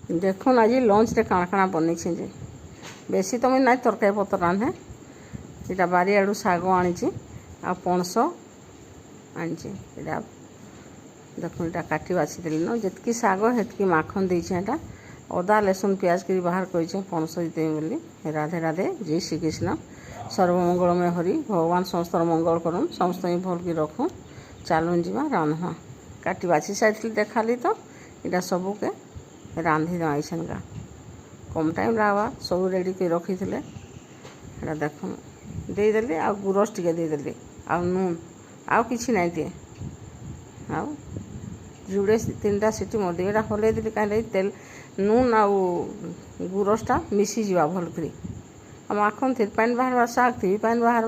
देखुन आज लंच रे काଣା काଣା बनी जे बेसी तो मुझे ना तरकारी पतर रांधे इटा बारी आड़ू शाग आनी आ पणस आनी इटा देखुन इटा काटी बाछि देली न जितकी शाग हेतकी माखन देछे एटा अदा लहसुन प्याज करी बाहर करिछे पणस देते बोली। राधे राधे जय श्री कृष्ण सर्वमंगलमय हरि भगवान समस्त मंगल करन समस्त भल की रखूँ चलुन जीवा रांधवा काटी बाछि साइड देखाली तो इटा सबू के रांधि दे का कम टाइम लगा सब रेडी कर रखी थे देख देदेली आ गुरस टे देदेली आ नून आउ कि ना दिए आउ जुड़े 3टा सीटी मर दिए हल्ले देली कहीं तेल नून आउ गुरसटा मिसी जा भलकर माखन थी पानी बाहर शाग थी पानी बाहर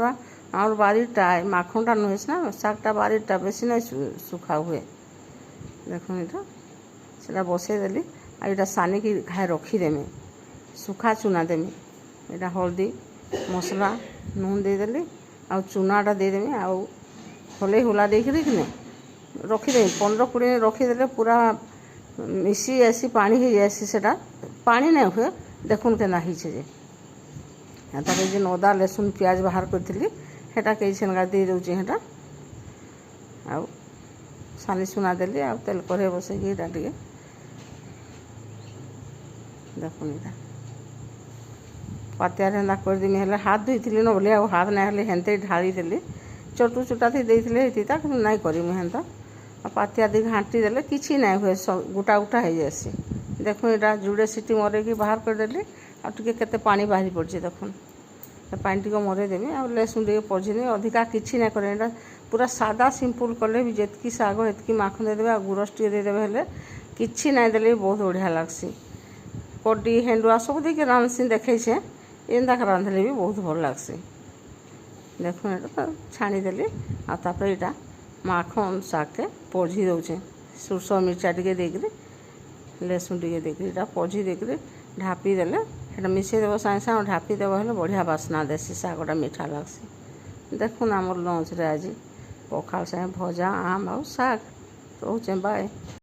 आम बारीटा माखनटा नुहे ना शागटा बारीटा बेसी ना सुखा हुए देखो इटा से बसईदेली आ इटा सानी की घाए रखीदेमी सुखा चूना देमी इटा हल्दी मसला नून देदेली आ चूनाटा देदेमी आउ हल्ले हुला देख रखीदेमी 15-20 मिनट रखीदे पूरा मिसी आसी पानी हो जासी सेटा पानी नहीं हुए देखुन के हिचे जे तार जो अदा लहसुन प्याज बाहर करी हेटा कई छेनगा दे दूचे हेटा आउ सानी सुना देली आ तेल कढ़े बसैकी इटा टे देखुन इटा पातियार हेन्दा करदेमी हेले हाथ धोई न बोले आ हाथ ना हेन्ते ढाली देली चटू चुटा थी देते कि नाई करमी हेन्ता पातिया दी घाटी देले किसी ना हुए गोटा गोटा हो जासी देखुन इटा जुड़े सीटी मरेकी बाहर करदेली आ केते पानी बाहरी पड़े देखुन पानी टी मरेदेमी आ लहसुन टे पझीनी अधिका किसी ना करे पूरा सादा सिंपल कले भी जितकी शाग हेतकी माखन देदेवे आ गुरस टे देदेवे हेले किसी ना देले बहुत बढ़िया लागसी कड्डी हेंडुआ सब देके रांधसी देखे एंदा रांधले भी बहुत भल लागसी देखुन एटा छाणीदेली आपर इटा माखन शाग के पझी दौचे सुरस मिर्चा टे देकर लहसुन टे देकर पझी देकर ढापी देले मिसेदेव सागे सागे ढापी देव हेले बढ़िया बास्ना देसी शागटा मीठा लागसी देखुन आमर लंच रे आज पखाल सागे भजा आम आउ शाग रोचे बाय।